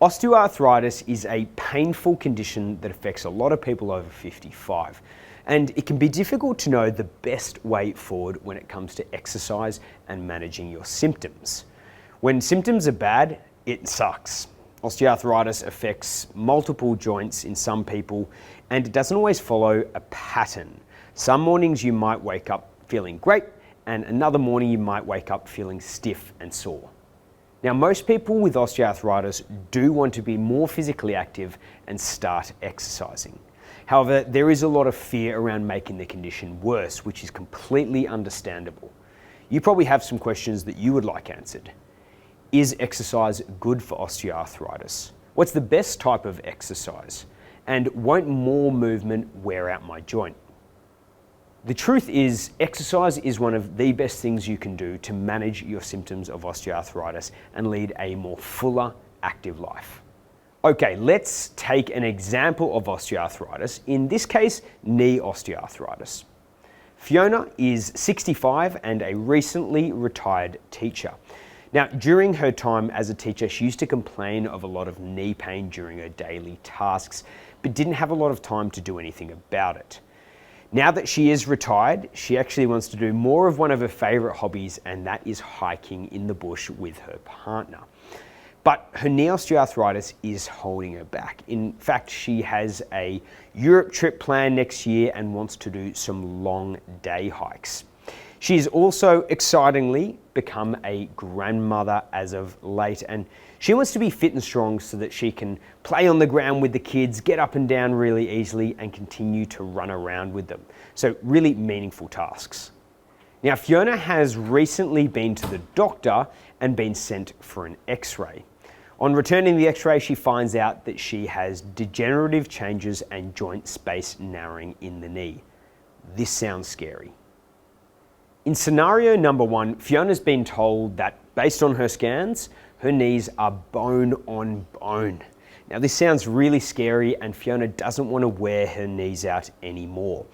Osteoarthritis is a painful condition that affects a lot of people over 55, and it can be difficult to know the best way forward when it comes to exercise and managing your symptoms. When symptoms are bad, it sucks. Osteoarthritis affects multiple joints in some people, and it doesn't always follow a pattern. Some mornings you might wake up feeling great, and another morning you might wake up feeling stiff and sore. Now, most people with osteoarthritis do want to be more physically active and start exercising. However, there is a lot of fear around making the condition worse, which is completely understandable. You probably have some questions that you would like answered. Is exercise good for osteoarthritis? What's the best type of exercise? And won't more movement wear out my joint? The truth is, exercise is one of the best things you can do to manage your symptoms of osteoarthritis and lead a more fuller, active life. Okay, let's take an example of osteoarthritis, in this case, knee osteoarthritis. Fiona is 65 and a recently retired teacher. Now, during her time as a teacher, she used to complain of a lot of knee pain during her daily tasks, but didn't have a lot of time to do anything about it. Now that she is retired, she actually wants to do more of one of her favourite hobbies, and that is hiking in the bush with her partner. But her knee osteoarthritis is holding her back. In fact, she has a Europe trip planned next year and wants to do some long day hikes. She's also excitingly become a grandmother as of late, and she wants to be fit and strong so that she can play on the ground with the kids, get up and down really easily, and continue to run around with them. So really meaningful tasks. Now, Fiona has recently been to the doctor and been sent for an X-ray. On returning the X-ray, she finds out that she has degenerative changes and joint space narrowing in the knee. This sounds scary. In scenario number one, Fiona's been told that based on her scans, her knees are bone on bone. Now, this sounds really scary, and Fiona doesn't want to wear her knees out anymore.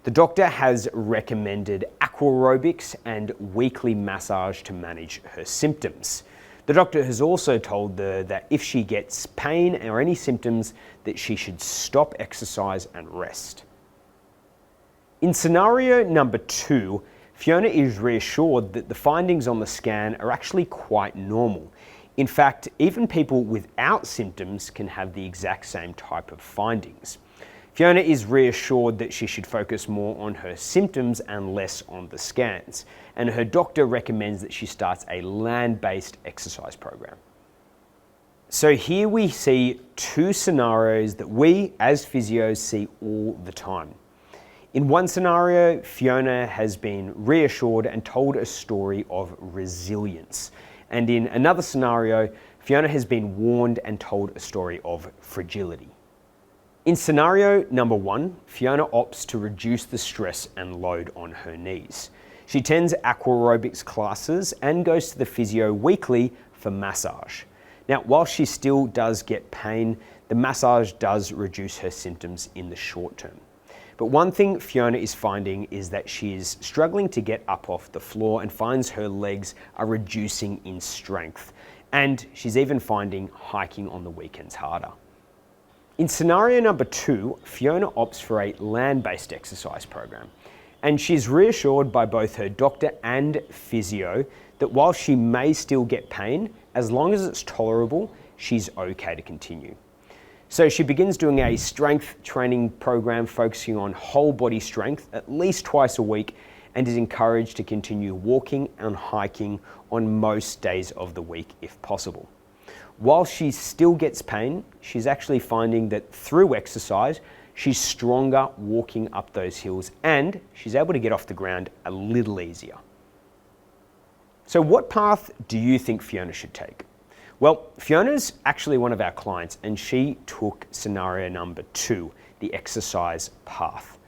The doctor has recommended aquarobics and weekly massage to manage her symptoms. The doctor has also told her that if she gets pain or any symptoms, that she should stop exercise and rest. In scenario number two, Fiona is reassured that the findings on the scan are actually quite normal. In fact, even people without symptoms can have the exact same type of findings. Fiona is reassured that she should focus more on her symptoms and less on the scans, and her doctor recommends that she starts a land-based exercise program. So here we see two scenarios that we as physios see all the time. In one scenario, Fiona has been reassured and told a story of resilience. And in another scenario, Fiona has been warned and told a story of fragility. In scenario number one, Fiona opts to reduce the stress and load on her knees. She attends aquarobics classes and goes to the physio weekly for massage. Now, while she still does get pain, the massage does reduce her symptoms in the short term. But one thing Fiona is finding is that she is struggling to get up off the floor and finds her legs are reducing in strength. And she's even finding hiking on the weekends harder. In scenario number two, Fiona opts for a land-based exercise program. And she's reassured by both her doctor and physio that while she may still get pain, as long as it's tolerable, she's okay to continue. So she begins doing a strength training program focusing on whole body strength at least twice a week, and is encouraged to continue walking and hiking on most days of the week if possible. While she still gets pain, she's actually finding that through exercise, she's stronger walking up those hills, and she's able to get off the ground a little easier. So what path do you think Fiona should take? Well, Fiona's actually one of our clients, and she took scenario number two, the exercise path.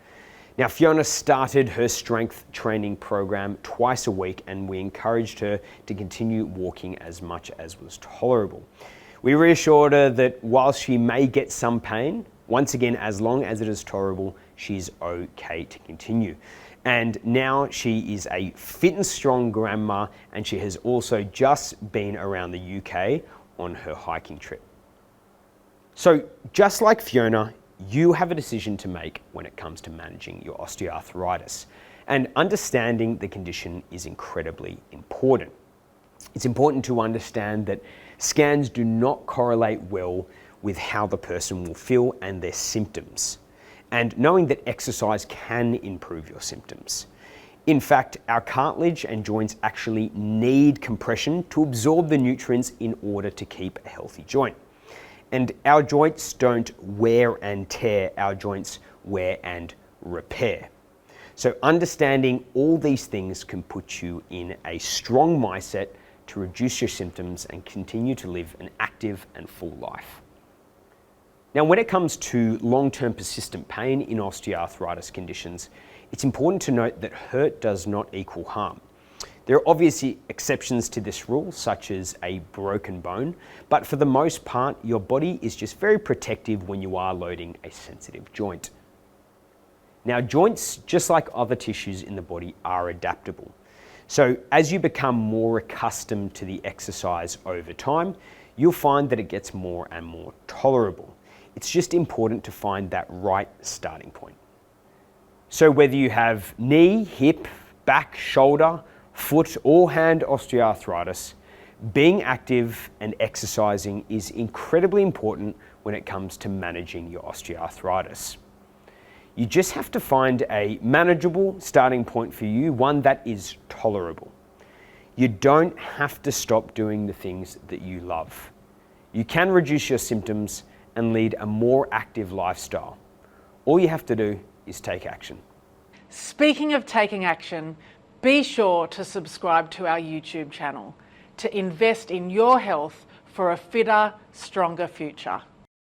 Now, Fiona started her strength training program twice a week, and we encouraged her to continue walking as much as was tolerable. We reassured her that while she may get some pain, once again, as long as it is tolerable, she's okay to continue. And now she is a fit and strong grandma, and she has also just been around the UK on her hiking trip. So just like Fiona, you have a decision to make when it comes to managing your osteoarthritis. And understanding the condition is incredibly important. It's important to understand that scans do not correlate well with how the person will feel and their symptoms. And knowing that exercise can improve your symptoms. In fact, our cartilage and joints actually need compression to absorb the nutrients in order to keep a healthy joint. And our joints don't wear and tear, our joints wear and repair. So understanding all these things can put you in a strong mindset to reduce your symptoms and continue to live an active and full life. Now, when it comes to long-term persistent pain in osteoarthritis conditions, it's important to note that hurt does not equal harm. There are obviously exceptions to this rule, such as a broken bone, but for the most part, your body is just very protective when you are loading a sensitive joint. Now, joints, just like other tissues in the body, are adaptable. So as you become more accustomed to the exercise over time, you'll find that it gets more and more tolerable. It's just important to find that right starting point. So whether you have knee, hip, back, shoulder, foot or hand osteoarthritis, being active and exercising is incredibly important when it comes to managing your osteoarthritis. You just have to find a manageable starting point for you, one that is tolerable. You don't have to stop doing the things that you love. You can reduce your symptoms and lead a more active lifestyle. All you have to do is take action. Speaking of taking action, be sure to subscribe to our YouTube channel to invest in your health for a fitter, stronger future.